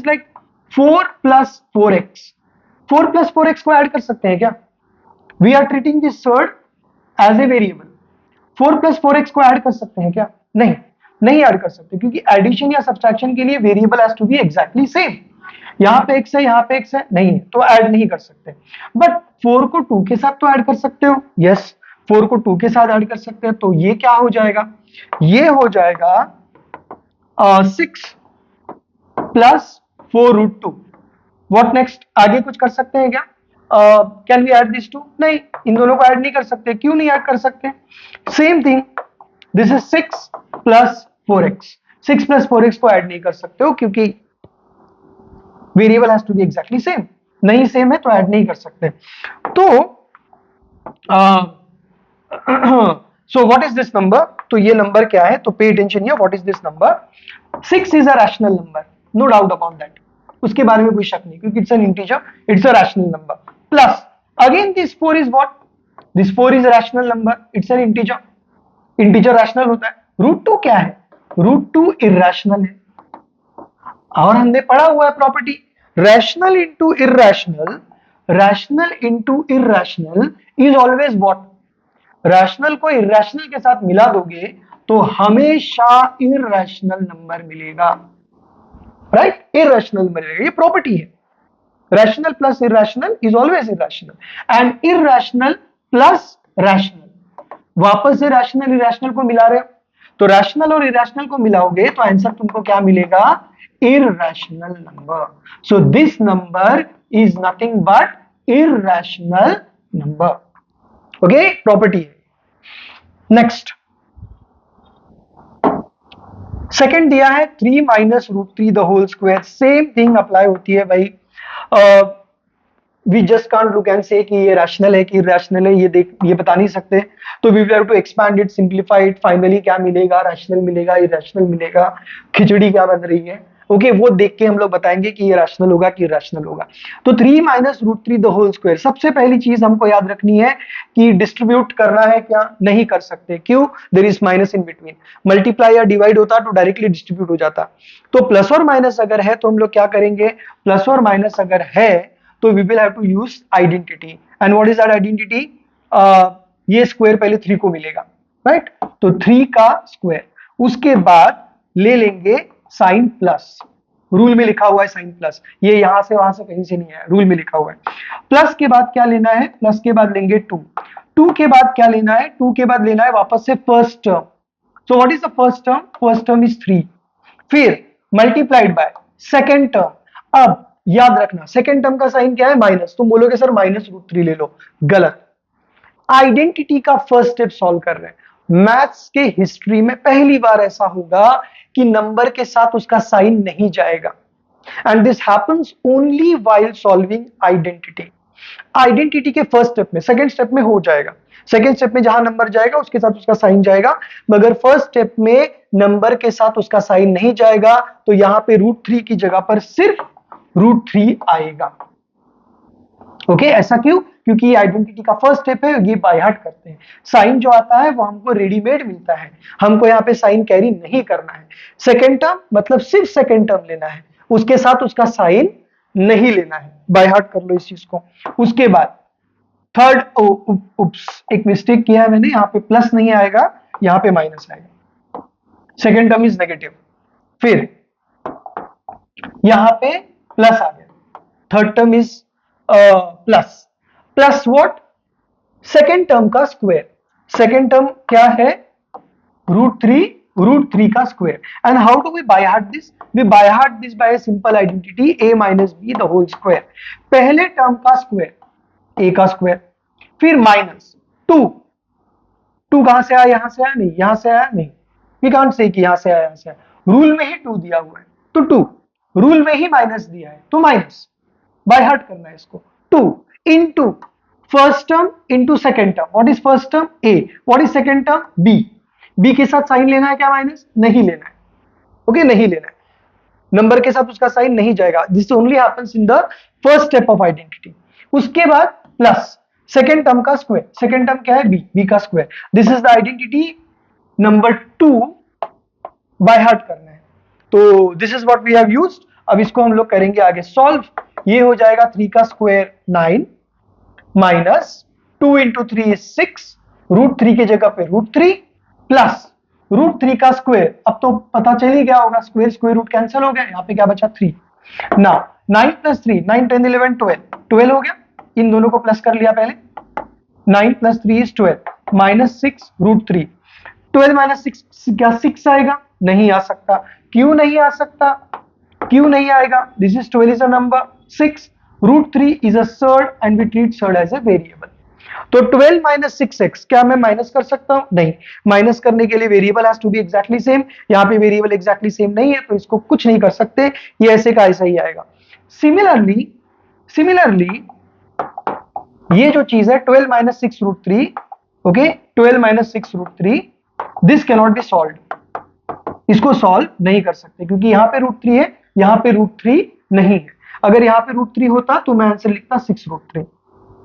like 4 plus 4x, 4 plus 4x को ऐड कर सकते हैं क्या? We are treating this surd as a variable, 4 plus 4x को ऐड कर सकते हैं क्या? नहीं, नहीं ऐड कर सकते, क्योंकि एडिशन या सब्सट्रैक्शन के लिए variable has to be exactly same. यहां पे x है, यहां पे x है, नहीं है, तो ऐड नहीं कर सकते। बट 4 को 2 के साथ तो ऐड कर सकते हो, यस 4 को 2 के साथ ऐड कर सकते हैं, तो ये क्या हो जाएगा? ये हो जाएगा 6 प्लस 4 रूट 2। What next? आगे कुछ कर सकते हैं क्या? Can we add this two? नहीं, इन दोनों को ऐड नहीं कर सकते। क्यों नहीं ऐड कर सकते? Same thing, this is 6 plus 4x, 6 plus 4x को ऐड नहीं कर सकते हो क्योंकि variable has to be exactly same, नहीं सेम है तो ऐड नहीं कर सकते। तो so what is this number? तो ये नंबर क्या है? तो pay attention here, what is this number? 6 is a rational number, no doubt about that, उसके बारे में कोई शक नहीं, क्योंकि it's an integer, it's a rational number. Plus again this 4 is what? This 4 is a rational number, it's an integer, integer rational होता है। Root 2 क्या है? रूट 2 इरैशनल है, और हमने पढ़ा हुआ है property, rational into irrational, rational into irrational is always what? Rational को इरैशनल के साथ मिला दोगे तो हमेशा इरैशनल नंबर मिलेगा, राइट? इरैशनल मिलेगा, ये प्रॉपर्टी है। Rational plus irrational is always irrational, and irrational plus rational, वापस से रैशनल इरैशनल को मिला रहे हो, तो रैशनल और इरैशनल को मिलाओगे तो आंसर तुमको क्या मिलेगा? Irrational number. So this number is nothing but irrational number, okay, property है। नेक्स्ट, सेकंड दिया है 3 minus root 3 the whole square, same thing apply होती है भाई। We just can't look and say कि ये रैशनल है कि इरैशनल है, ये बता नहीं सकते, तो we will have to expand it, simplify it, finally क्या मिलेगा? रैशनल मिलेगा, इरैशनल मिलेगा, खिचड़ी क्या बन रही है, ओके, वो देख के हम लोग बताएंगे कि ये रैशनल होगा कि इरैशनल होगा। तो 3 minus root 3 the whole square, सबसे पहली चीज हमको याद रखनी है कि डिस्ट्रीब्यूट करना है क्या? नहीं कर सकते। क्यों? There is minus in between, multiply या डिवाइड होता तो डायरेक्टली डिस्ट्रीब्यूट हो जाता। तो प्लस और माइनस अगर है तो हम लोग क्या करेंगे? प्लस और माइनस अगर है तो we will have to use identity, and what is that identity? ये स्क्वायर पहले 3 को मिलेगा, राइट? तो 3 का स्क्वायर, उसके बाद ले लेंगे साइन प्लस, रूल में लिखा हुआ है साइन प्लस, ये यहां से वहां से कहीं से नहीं है, रूल में लिखा हुआ है। प्लस के बाद क्या लेना है? प्लस के बाद लेंगे 2, 2 के बाद क्या लेना है? 2 के बाद लेना है वापस से first term. So what is the first term? First term is 3, फिर मल्टीप्लाइड बाय सेकेंड टर्म। अब याद रखना सेकेंड टर्म का साइन क्या है? माइनस, तुम बोलोगे सर माइनस रूट 3 ले लो, गलत। आइडेंटिटी का फर्स्ट स्टेप सॉल्व कर रहे हैं, मैथ्स के हिस्ट्री में पहली बार ऐसा होगा कि नंबर के साथ उसका साइन नहीं जाएगा, and this happens only while solving identity. Identity के फर्स्ट स्टेप में, सेकंड स्टेप में हो जाएगा, सेकंड स्टेप में जहां नंबर जाएगा उसके साथ उसका साइन जाएगा, मगर फर्स्ट स्टेप में नंबर के साथ उसका साइन नहीं जाएगा, तो यहां पे √3 की जगह पर सिर्फ √3 आएगा। ओके, ऐसा क्यों? क्योंकि आइडेंटिटी का फर्स्ट स्टेप है, ये बाय हार्ट करते हैं। साइन जो आता है वो हमको रेडीमेड मिलता है, हमको यहाँ पे साइन कैरी नहीं करना है। सेकेंड टर्म मतलब सिर्फ सेकेंड टर्म लेना है, उसके साथ उसका साइन नहीं लेना है। बाय हार्ट कर लो इस चीज को। उसके बाद थर्ड, एक मिस्टेक किया है मैंने, यहाँ पे प्लस नहीं आएगा, यहाँ पे माइनस आएगा। सेकेंड टर्म इज नेगेटिव, फिर यहां पे प्लस आ गया, third term is plus, plus what? Second term का स्क्वायर। सेकेंड टर्म क्या है? √3 का square. And how do we by heart this? We by heart this by a simple identity a minus B the whole square. पहले term का square a का square, फिर minus 2 कहां से आया? यहां से आया नहीं, यहां से आया नहीं, वी कांट से कि यहां से आया, यहां से आया, रूल में ही 2 दिया हुआ है तो 2, रूल में ही माइनस दिया है तो माइनस, बाय हार्ट करना है इसको। 2 into first term into second term. What is first term? a, what is second term? b के साथ साइन लेना है क्या? माइनस नहीं लेना है। ओके, नहीं लेना है, नंबर के साथ उसका साइन नहीं जाएगा। This only happens in the first step of identity. उसके बाद प्लस सेकेंड टर्म का स्क्वायर। सेकेंड टर्म क्या है? b का square. This is the identity number 2, by heart करना है। तो this is what we have used. अब इसको हम लोग करेंगे आगे सॉल्व। ये हो जाएगा 3 का स्क्वायर 9 माइनस 2 इंटू 3 इज 6, √3 की जगह पे √3 प्लस √3 का स्क्वायर। अब तो पता चल ही गया होगा, स्क्वायर स्क्वायर रूट कैंसिल हो गया, यहाँ पे क्या बचा? 3। नाउ 9 प्लस 3, 9 10 11 12 हो गया, इन दोनों को प्लस कर लिया पहले। 9 प्लस 3 इज 12 माइनस 6 √3। 12 माइनस 6 क्या 6 आएगा? नहीं आ सकता। क्यों नहीं आ सकता? क्यों नहीं आएगा? This is 12 is a number, 6 √3 is a surd and we treat surd as a variable. तो 12 माइनस 6x क्या मैं माइनस कर सकता हूं? नहीं, माइनस करने के लिए variable has to be exactly same. यहां पे वेरिएबल एग्जैक्टली सेम नहीं है तो इसको कुछ नहीं कर सकते, ये ऐसे का ऐसा ही आएगा। सिमिलरली ये जो चीज है 12 minus 6 √3, okay, 12 minus 6 √3, this can not be solve. इसको सॉल्व नहीं कर सकते क्योंकि यहां पे √3 है, यहां पे √3 नहीं है। अगर यहां पे √3 होता तो मैं आंसर लिखता 6 √3।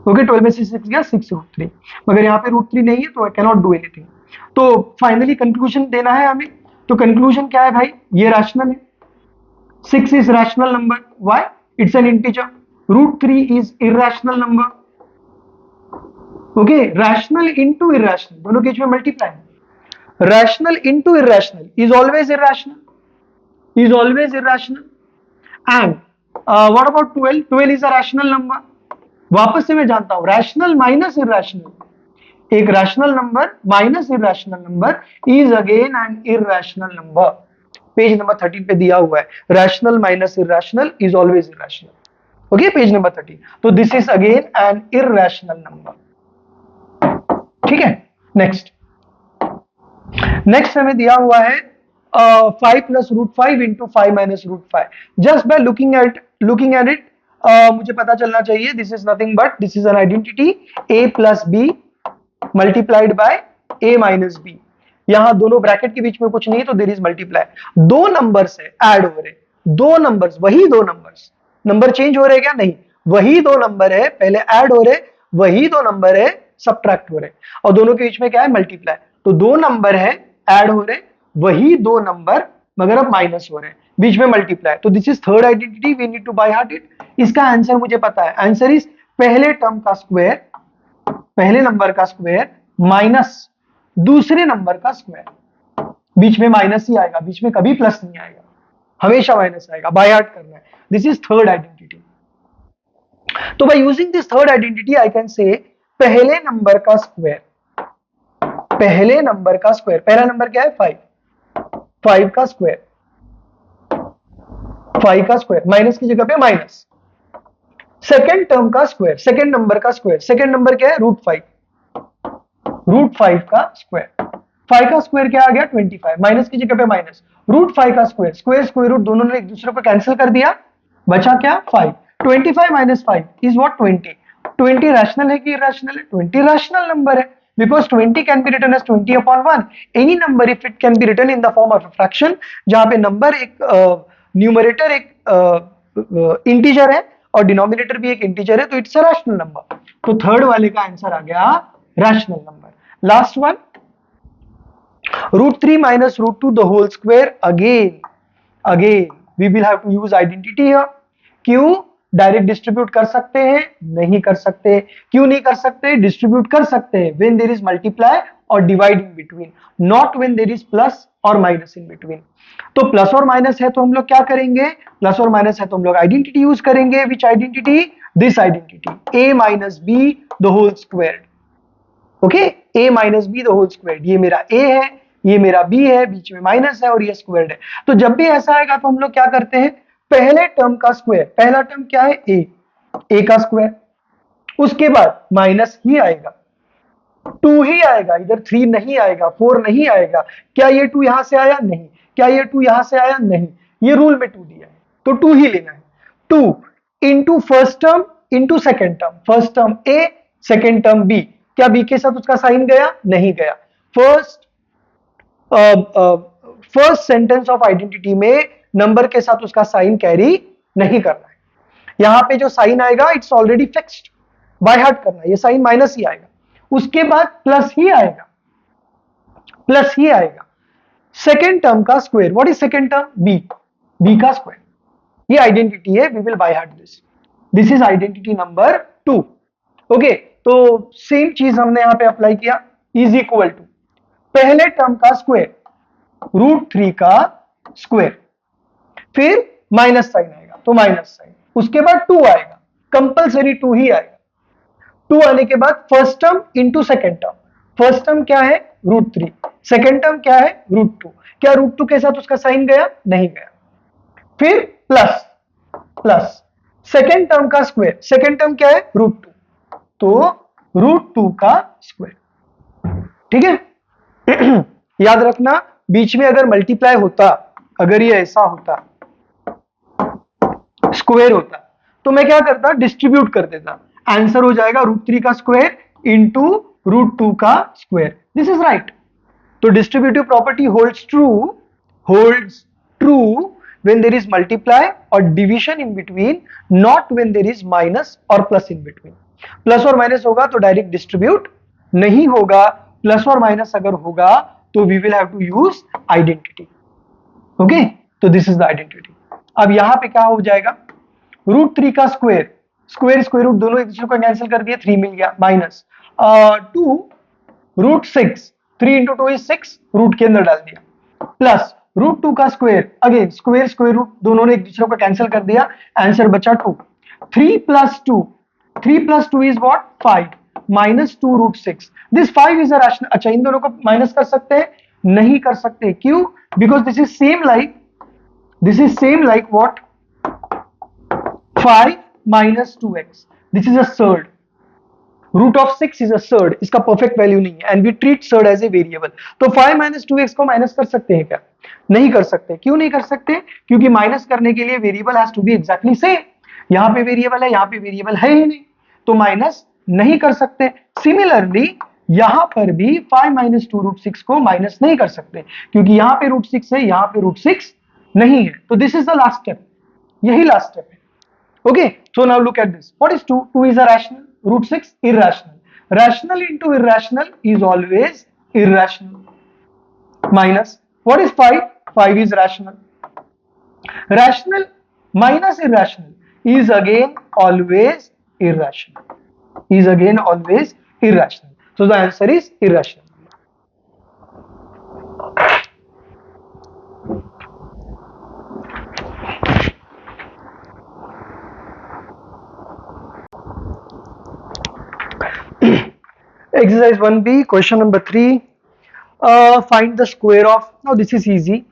ओके, 12 में से 6 गया 6 √3, मगर यहाँ पे √3 नहीं है तो I can not do anything. तो फाइनली कंक्लूजन देना है हमें। तो कंक्लूजन क्या है भाई? ये रैशनल है, 6 is rational number. Why? It's an integer. √3 is irrational number. Okay, rational into irrational, दोनों के बीच में multiply. Rational into irrational is always irrational, is always irrational. And what about 12? 12 is a rational number. वापस से मैं जानता हूं, rational minus irrational, एक rational number minus irrational number is again an irrational number. Page number 13 पे दिया हुआ है, rational minus irrational is always irrational. Okay, page number 13। तो this is again an irrational number. ठीक है, नेक्स्ट हमें दिया हुआ है 5 plus √5 into 5 minus √5। Just by looking at it मुझे पता चलना चाहिए, this is nothing but this is an identity a plus b multiplied by a minus b. यहां दोनों ब्रैकेट के बीच में कुछ नहीं है तो देयर इज मल्टीप्लाई। दो नंबर्स है ऐड हो रहे, दो नंबर्स, वही दो नंबर्स, नंबर चेंज हो रहे क्या? नहीं, वही दो नंबर है, पहले ऐड हो रहे, वही दो नंबर है सब्ट्रैक्ट हो रहे, और दोनों के बीच में क्या है? मल्टीप्लाई। तो दो नंबर है ऐड हो रहे, वही दो नंबर मगर अब माइनस हो रहे हैं, बीच में मल्टीप्लाई। तो this is third identity, we need to by heart it. इसका आंसर मुझे पता है, आंसर इज पहले टर्म का स्क्वायर, पहले नंबर का स्क्वायर माइनस दूसरे नंबर का स्क्वायर। बीच में माइनस ही आएगा, बीच में कभी प्लस नहीं आएगा, हमेशा माइनस आएगा। बाय हार्ट करना है। This is third identity. तो by using this third identity I can say पहले नंबर का स्क्वायर, पहले नंबर का स्क्वायर, पहला नंबर क्या है? 5, 5 का स्क्वायर, 5 का स्क्वायर, माइनस की जगह पे माइनस। सेकेंड टर्म का स्क्वायर, सेकेंड नंबर का स्क्वायर, सेकेंड नंबर क्या है? √5, √5 का स्क्वायर। 5 का स्क्वायर क्या आ गया 25, माइनस की जगह पे माइनस, रूट 5 का स्क्वायर, स्क्वायर स्क्वायर रूट दोनों ने एक दूसरे को कैंसिल कर दिया, बचा क्या 5, 25 माइनस 5 इज व्हाट 20, 20 रैशनल है कि इरैशनल है, 20 रैशनल नंबर है, because 20 can be written as 20 upon 1, any number if it can be written in the form of a fraction, जहां पे नंबर एक न्यूमरेटर एक इंटीजर है और डिनोमिनेटर भी एक इंटीजर है, तो इट्स अ रैशनल नंबर। तो थर्ड वाले का आंसर आ गया rational number. Last one, root 3 minus root 2 the whole square, again we will have to use identity here. क्यों? डायरेक्ट डिस्ट्रीब्यूट कर सकते हैं? नहीं कर सकते। क्यों नहीं कर सकते? डिस्ट्रीब्यूट कर सकते हैं व्हेन देयर इज मल्टीप्लाई और divide in between, not when there is plus और माइनस इन बिटवीन। तो प्लस और माइनस है तो हम लोग क्या करेंगे? प्लस और माइनस है तो हम लोग आइडेंटिटी यूज करेंगे। Which identity? This identity, a minus B the whole square. Okay, a minus B the whole square, ये मेरा a है, ये मेरा b है, बीच में माइनस है और ये स्क्वायर्ड है। तो जब भी ऐसा आएगा तो हम लोग क्या करते हैं? पहले टर्म का स्क्वायर, पहला टर्म क्या है a का स्क्वायर, उसके बाद माइनस ही आएगा, 2 ही आएगा, इधर 3 नहीं आएगा, 4 नहीं आएगा। क्या ये 2 यहां से आया? नहीं। क्या ये 2 यहां से आया? नहीं। ये रूल में 2 दिया है तो 2 ही लेना है। 2 into first term into second term, first term a, second term b। क्या b के साथ उसका साइन गया? नहीं गया। फर्स्ट सेंटेंस ऑफ आइडेंटिटी में नंबर के साथ उसका साइन कैरी नहीं करना है। यहां पे जो साइन आएगा it's already fixed, bye heart करना है, ये साइन माइनस ही आएगा, उसके बाद प्लस ही आएगा, प्लस ही आएगा। सेकेंड टर्म का square, what is second term? B का स्क्वायर। ये आइडेंटिटी है, we will by heart this is identity number 2। ओके, तो सेम चीज हमने यहां पे अप्लाई किया, इज इक्वल टू पहले टर्म का स्क्वायर रूट 3 का स्क्वायर, फिर माइनस साइन आएगा तो माइनस साइन, उसके बाद 2 आएगा, कंपलसरी 2 ही आएगा। 2 आने के बाद first term into second term, first term क्या है? रूट 3, सेकेंड टर्म क्या है? रूट 2। क्या रूट 2 के साथ उसका साइन गया? नहीं गया। फिर प्लस प्लस सेकेंड टर्म का स्क्वायर, सेकेंड टर्म क्या है? रूट 2, तो रूट 2 का स्क्वायर। ठीक है, याद रखना बीच में अगर मल्टीप्लाई होता, अगर ये ऐसा होता, स्क्वायर होता, तो मैं क्या करता? डिस्ट्रीब्यूट कर देता, आंसर हो जाएगा रूट 3 का स्क्वायर इंटू रूट 2 का स्क्वायर। This is right. तो distributive property holds true when there is multiply or division in between, not when there is minus or plus in between। Plus और minus होगा तो direct distribute नहीं होगा, plus और minus अगर होगा तो we will have to use identity. Okay, तो दिस इज द आइडेंटिटी। अब यहां पे क्या हो जाएगा? रूट 3 का स्क्वायर, स्क्वायर स्क्वायर रूट दोनों एक दूसरे को कैंसिल कर दिया, 3 मिल गया, minus 2 root 6, 3 into 2 is 6, root के अंदर डाल दिया, प्लस रूट 2 का square, again square square root दोनों ने एक दूसरे को कैंसिल कर दिया, आंसर बचा 2। 3 plus 2 is what? 5, minus 2 root 6। This 5 is a rational. अच्छा, इन दोनों को माइनस कर सकते हैं? नहीं कर सकते। क्यों? Because this is same like what? 5 minus 2x, this is a surd, root of 6 is a surd, इसका परफेक्ट वैल्यू नहीं है and we treat surd as a variable. तो 5 माइनस 2x को माइनस कर सकते हैं क्या? नहीं कर सकते। क्यों नहीं कर सकते? क्योंकि माइनस करने के लिए variable has to be exactly same. यहां पे वेरिएबल है, यहां पे वेरिएबल है ही नहीं, तो माइनस नहीं कर सकते। सिमिलरली यहां पर भी 5 माइनस 2 रूट 6 को माइनस नहीं कर सकते, क्योंकि यहां पे रूट 6 है, यहां पे रूट 6 नहीं है। तो this is the last step, यही लास्ट स्टेप है। Okay, so now look at this. What is 2? 2 is a rational. Root 6 irrational. Rational into irrational is always irrational. Minus. What is 5? 5 is rational. Rational minus irrational is again always irrational. Is again always irrational. So the answer is irrational. Exercise 1b, question number 3. Find the square of, now this is easy.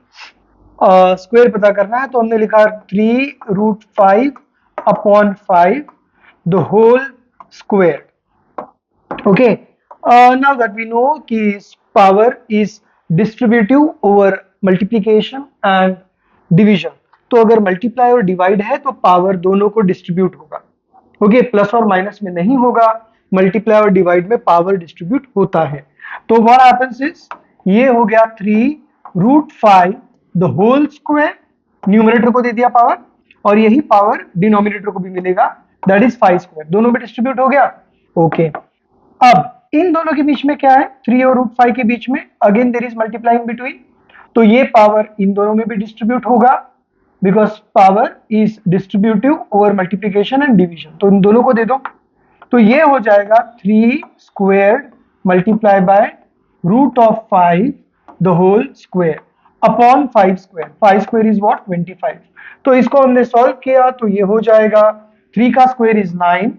Square पता करना है, तो हमने लिखा 3 root 5 upon 5 the whole square. Okay, now that we know कि power is distributive over multiplication and division. तो अगर multiply और डिवाइड है तो पावर दोनों को डिस्ट्रीब्यूट होगा। ओके, प्लस और माइनस में नहीं होगा, मल्टीप्लाई और डिवाइड में पावर डिस्ट्रीब्यूट होता है। तो व्हाट हैपेंस इज, ये हो गया 3√5 द होल स्क्वायर, न्यूमरेटर को दे दिया पावर, और यही पावर डिनोमिनेटर को भी मिलेगा, दैट इज 5 स्क्वायर, दोनों में डिस्ट्रीब्यूट हो गया। ओके, अब इन दोनों के बीच में क्या है, 3 और √5 के बीच में again there is multiply in between, तो ये पावर इन दोनों में भी डिस्ट्रीब्यूट होगा, because power is distributive over multiplication and division. तो इन दोनों को दे दो, तो ये हो जाएगा 3 squared multiply by √5 the whole square upon 5 square. 5 square is what, 25। तो इसको हमने सॉल्व किया तो ये हो जाएगा 3 का स्क्वायर इज 9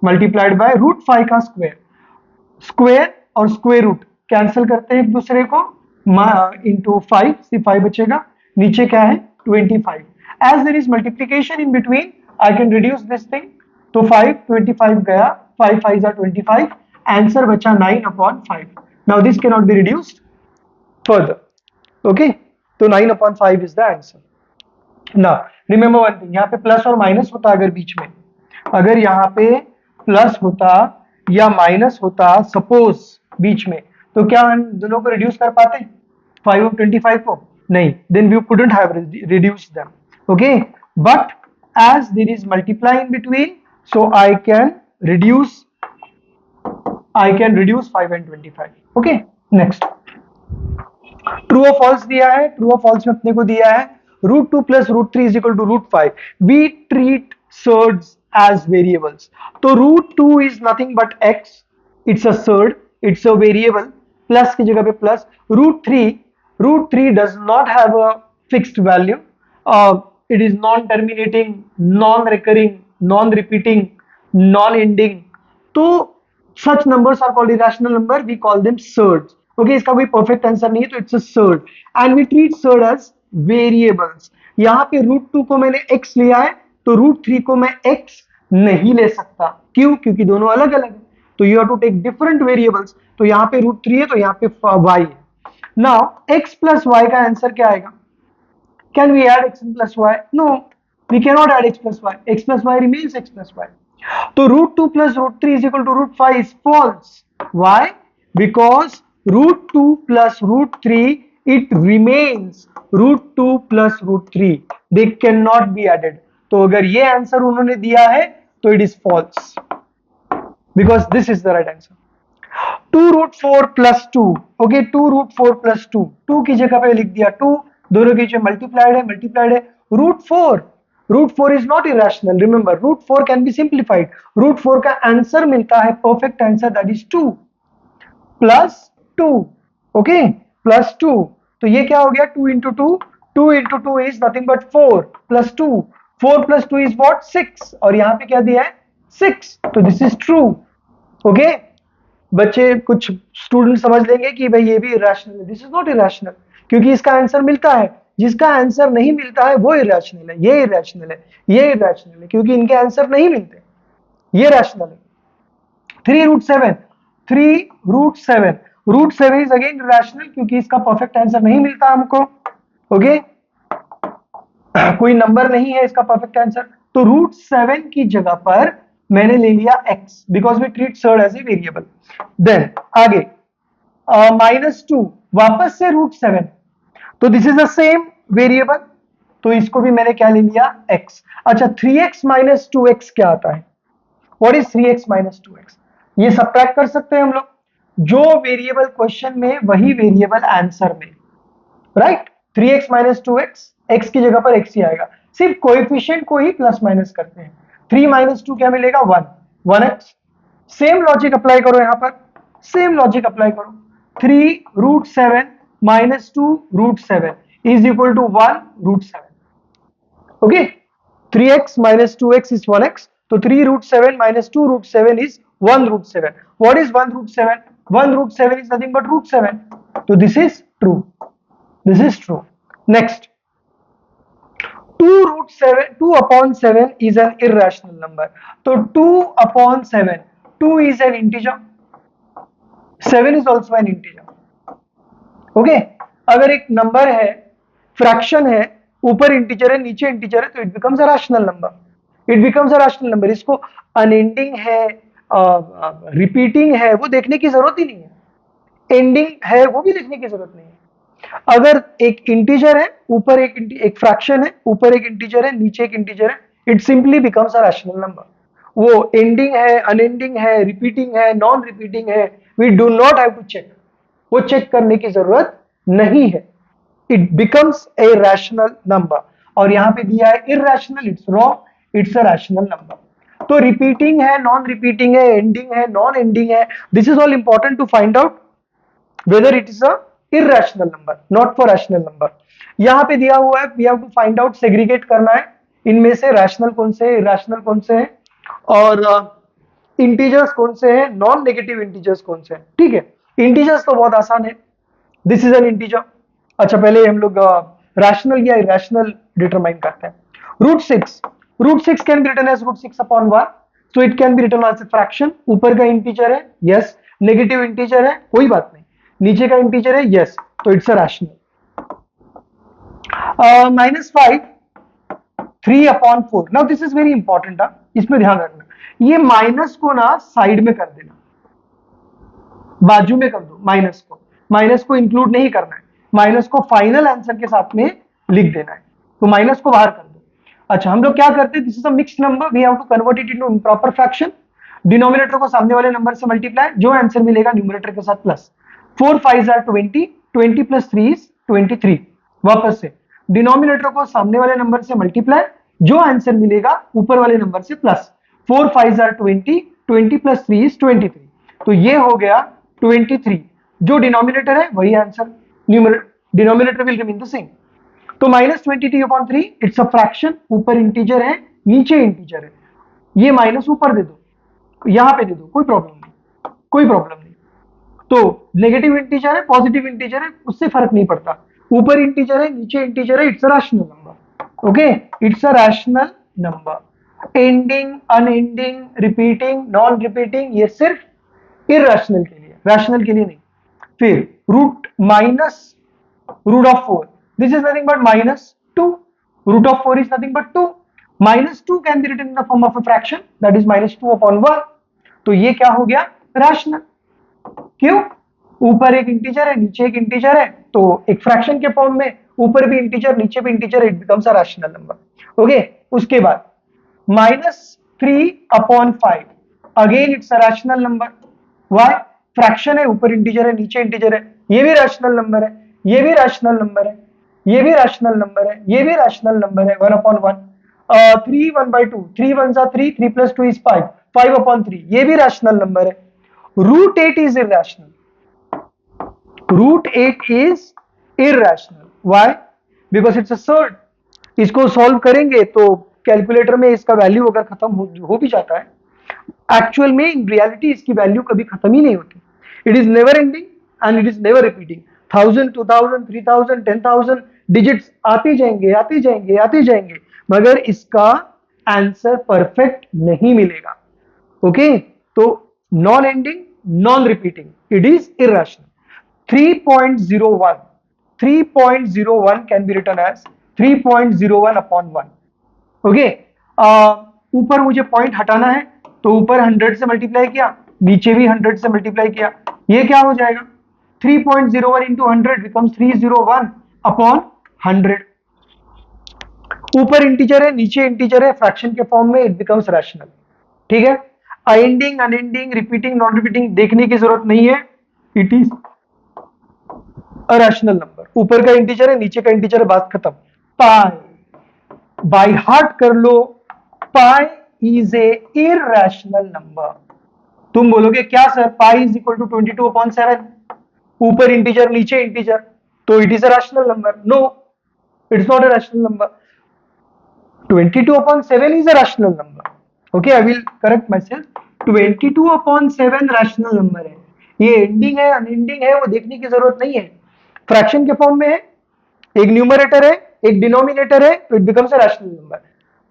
मल्टीप्लाइड बाय √5 का स्क्वायर। स्क्वायर और स्क्वायर रूट कैंसिल करते हैं एक दूसरे को, इंटू 5, सिर्फ 5 बचेगा, नीचे क्या है 25। As there is multiplication in between I can reduce this thing, तो 5 25 गया, 5 5 25, आंसर बचा 9/5। Now this can not be reduced further. Okay, तो 9/5 is the answer. Now remember one thing, यहाँ पे प्लस और माइनस होता अगर बीच में, अगर यहाँ पे प्लस होता या माइनस होता सपोज बीच में, तो क्या हम दोनों को रिड्यूस कर पाते 5 और 25 को? नहीं, then we couldn't have reduced them. Okay, but as there is multiply in between, so I can reduce 5 and 25. Okay, next, true or false दिया है, true or false में अपने को दिया है √2 plus √3 is equal to √5. We treat surds as variables. तो √2 is nothing but x, it's a surd, it's a variable, plus की जगह पे plus, √3 does not have a fixed value, it is non-terminating, non-recurring, non-repeating, non-ending, तो such numbers are called irrational number, we call them surds. Okay, इसका कोई perfect answer नहीं है, तो it's a surd and we treat surd as variables. यहाँ पे √2 को मैंने x लिया है, तो √3 को मैं x नहीं ले सकता, क्यों? क्योंकि दोनों अलग अलग है, तो you have to take different variables. तो यहाँ पे √3 है, तो यहाँ पे y है। Now x plus y का आंसर क्या आएगा? Can we add x plus y? No, we cannot add x plus y. X plus y remains x plus y. So √2 plus √3 is equal to √5 is false. Why? Because √2 plus √3 it remains √2 plus √3. They cannot be added. तो अगर ये answer उन्होंने दिया है तो it is false. Because this is the right answer. 2√4 plus 2. Okay, 2√4 plus 2. 2 की जगह पे लिख दिया 2, दोनों के बीच में मल्टीप्लाइड है, √4 is not irrational, remember √4 can be simplified, √4 का आंसर मिलता है perfect answer, that is 2 plus 2। Okay, plus 2, तो ये क्या हो गया 2 into 2 into 2 is nothing but 4 plus 2, 4 plus 2 is what 6, और यहाँ पे क्या दिया है 6, तो दिस इज ट्रू। ओके, बच्चे कुछ स्टूडेंट समझ लेंगे कि भाई ये भी इरेशनल है, दिस इज नॉट इरेशनल, क्योंकि इसका आंसर मिलता है, जिसका आंसर नहीं मिलता है वो इरेशनल है, ये इरेशनल है, ये इरेशनल है, क्योंकि इनके आंसर नहीं मिलते, ये रैशनल है। 3√7 इज अगेन इरेशनल, क्योंकि इसका परफेक्ट आंसर नहीं मिलता हमको। ओके, कोई नंबर नहीं है इसका परफेक्ट आंसर, तो √7 की जगह पर मैंने ले लिया x, because we treat surd as a variable. Then आगे -2, वापस से √7, तो this is the same variable, तो इसको भी मैंने क्या ले लिया x। अच्छा, 3x - 2x क्या आता है? What is 3x - 2x? ये सब्ट्रैक्ट कर सकते हैं हम लोग, जो वेरिएबल क्वेश्चन में वही वेरिएबल आंसर में, राइट? 3x - 2x, x की जगह पर x ही आएगा, सिर्फ कोएफिशिएंट को ही प्लस माइनस करते हैं। 3 - 2 क्या मिलेगा 1x। सेम लॉजिक अप्लाई करो, यहां पर सेम लॉजिक अप्लाई करो, 3√7 - 2√7 is equal to 1√7. Okay, 3x - 2x is 1x, so 3√7 - 2√7 is 1√7. What is 1√7? 1√7 is nothing but √7, so this is true, this is true. Next, 2/7 is an irrational number, so 2/7, 2 is an integer, 7 is also an integer, okay, अगर एक number है, fraction है, ऊपर integer है नीचे integer है, तो it becomes a rational number, it becomes a rational number. इसको अनएंडिंग है, रिपीटिंग है, वो देखने की जरूरत ही नहीं है, एंडिंग है वो भी देखने की जरूरत नहीं है। अगर एक इंटीजर है, ऊपर एक फ्रैक्शन है, ऊपर एक इंटीजर है, नीचे एक इंटीजर है, it simply becomes a rational number. वो एंडिंग है, अनएंडिंग है, रिपीटिंग है, नॉन रिपीटिंग है, we do not have to check, वो चेक करने की जरूरत नहीं है, it becomes a rational number. और यहां पे दिया है irrational, it's wrong, it's a rational number. तो रिपीटिंग है, नॉन रिपीटिंग है, एंडिंग है, नॉन एंडिंग है, this is all important to find out whether it is a irrational number, not for rational number। यहां पे दिया हुआ है, we have to find out, segregate करना है इनमें से रैशनल कौन से है, इरेशनल कौन से हैं, और इंटीजर्स कौन से हैं, नॉन नेगेटिव इंटीजर्स कौन से हैं। ठीक है, इंटीजर्स तो बहुत आसान है, दिस इज एन इंटीजर। अच्छा, पहले हम लोग रैशनल या इरेशनल डिटरमाइन करते हैं। Root 6 can be written as root 6/1, so it can be written as a fraction. ऊपर का इंटीजर है, यस, नेगेटिव इंटीजर है, कोई बात नहीं, नीचे का इंटीजर है, यस, तो it's a rational. -5 3/4, now this is very important, इसमें ध्यान रखना, ये माइनस को ना साइड में कर देना, बाजू में कर दो माइनस को इंक्लूड नहीं करना है, माइनस को फाइनल आंसर के साथ में लिख देना है, तो माइनस को बाहर कर दो। अच्छा, हम लोग क्या करते हैं, this is a mixed number, we have to convert it into improper fraction. Denominator को सामने वाले नंबर से मल्टीप्लाई, जो आंसर मिलेगा न्यूमरेटर के साथ प्लस। 4 5 are 20, 20 plus 3 is 23। वापस से डिनोमिनेटर को सामने वाले नंबर से मल्टीप्लाई, जो आंसर मिलेगा ऊपर वाले नंबर से प्लस। 4 5 आर 20, 20 प्लस 3 इज 23, तो ये हो गया 23। जो डिनोमिनेटर है वही answer, denominator will remain the same. तो -22/3, इट्स अ फ्रैक्शन, ऊपर इंटीजर है, नीचे इंटीजर है, ये माइनस ऊपर दे दो, यहां पे दे दो, कोई प्रॉब्लम नहीं, कोई प्रॉब्लम नहीं। तो नेगेटिव इंटीजर है, पॉजिटिव इंटीजर है, उससे फर्क नहीं पड़ता, ऊपर इंटीजर है, नीचे इंटीजर है, it's a rational number. Okay, it's a rational number. Ending, unending, repeating, non repeating, ये सिर्फ इरैशनल के लिए, रैशनल के लिए नहीं। फिर √4, this is nothing but -2, √4 is nothing but 2, -2 can be written in the form of a fraction, that is -2/1, तो ये क्या हो गया, रैशनल। क्यों, ऊपर एक इंटीजर है, नीचे एक इंटीजर है, तो एक फ्रैक्शन के फॉर्म में, ऊपर भी इंटीजर नीचे भी integer, it becomes a rational number. Okay, उसके बाद -3/5, again it's a rational number. Why, fraction है, ऊपर इंटीजर है, नीचे इंटीजर है, ये भी रैशनल नंबर है, ये भी रैशनल नंबर है, ये भी रैशनल नंबर है, ये भी रैशनल नंबर है, 1/1। 3 1/2, 3 1 3, 3 प्लस 2 इज 5, 5/3, ये भी रैशनल नंबर है। √8 is irrational, √8 is irrational, why, because it's a surd। इसको सॉल्व करेंगे तो कैलकुलेटर में इसका वैल्यू अगर खत्म हो भी जाता है, एक्चुअल में इन रियलिटी इसकी वैल्यू कभी खत्म ही नहीं होती, it is never ending and it is never repeating. 1000 2000 3000 10,000 digits आते जाएंगे आते जाएंगे आते जाएंगे, मगर इसका आंसर परफेक्ट नहीं मिलेगा। ओके, तो non ending, non repeating, it is irrational. 3.01 can be written as 3.01/1। Okay, ऊपर मुझे पॉइंट हटाना है, तो ऊपर 100 से मल्टीप्लाई किया, नीचे भी 100 से मल्टीप्लाई किया, ये क्या हो जाएगा, 3.01 into 100 becomes 301/100। ऊपर इंटीजर है, नीचे इंटीजर है, फ्रैक्शन के फॉर्म में, इट बिकम्स रैशनल। ठीक है, ending, unending, repeating, non repeating देखने की जरूरत नहीं है, it is a rational number. ऊपर का इंटीजर है, नीचे का इंटीजर है, बात खत्म। पाई बाय हार्ट कर लो, pi is a irrational number. तुम बोलोगे क्या sir, pi is equal to 22/7, ऊपर इंटीजर नीचे इंटीजर, तो it is a rational number. No, it's not a rational number. 22/7 is a rational number. Okay, I will correct myself. 22/7 rational number है, ये ending है unending है वो देखने की जरूरत नहीं है, फ्रैक्शन के फॉर्म में है, एक न्यूमरेटर है एक डिनोमिनेटर है, तो it becomes a rational number.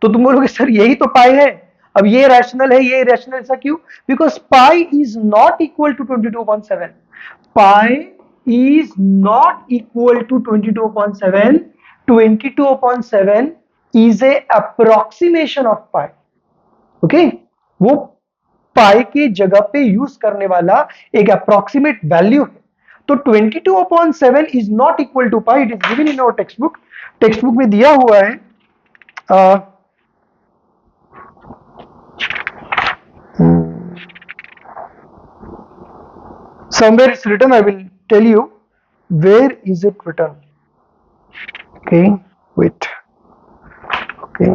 तो तुम बोलोगे सर यही तो पाई है, अब ये रैशनल है ये इरेशनल, ऐसा क्यों, because pi is not equal to 22/7। Pi is not equal to 22/7. 22/7 is a approximation of pi. Okay, वो पाई की जगह पे यूज करने वाला एक अप्रोक्सीमेट वैल्यू है. तो 22/7 is not equal to pi. It is given in our text book. Text book में दिया हुआ है. Somewhere it's written. I will tell you where is it written. Okay, wait. Okay.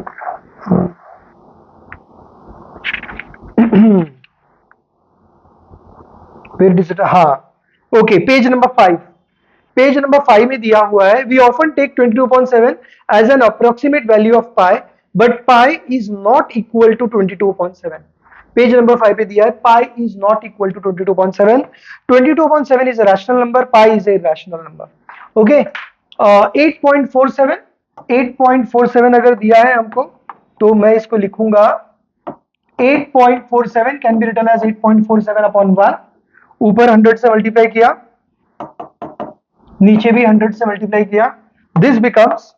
Where is it? हाँ, okay, page number 5. Page number 5 में दिया हुआ है. We often take 22/7 as an approximate value of pi, but pi is not equal to 22/7. Page number 5 पे दिया है pi is not equal to 22/7. 22/7 is a rational number. Pi is a irrational number. Okay. 8.47 8.47 अगर दिया है हमको तो मैं इसको लिखूंगा 8.47 कैन बी रिटन एज 8.47/1. ऊपर 100 से मल्टीप्लाई किया, नीचे भी 100 से मल्टीप्लाई किया. This becomes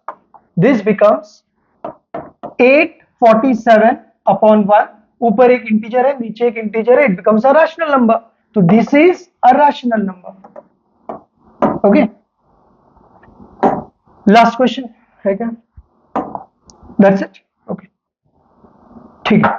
847/1. ऊपर एक इंटीजर है, नीचे एक इंटीजर है. It becomes a rational number. तो this is a rational number. Okay, last question है क्या? That's it. ओके, ठीक है.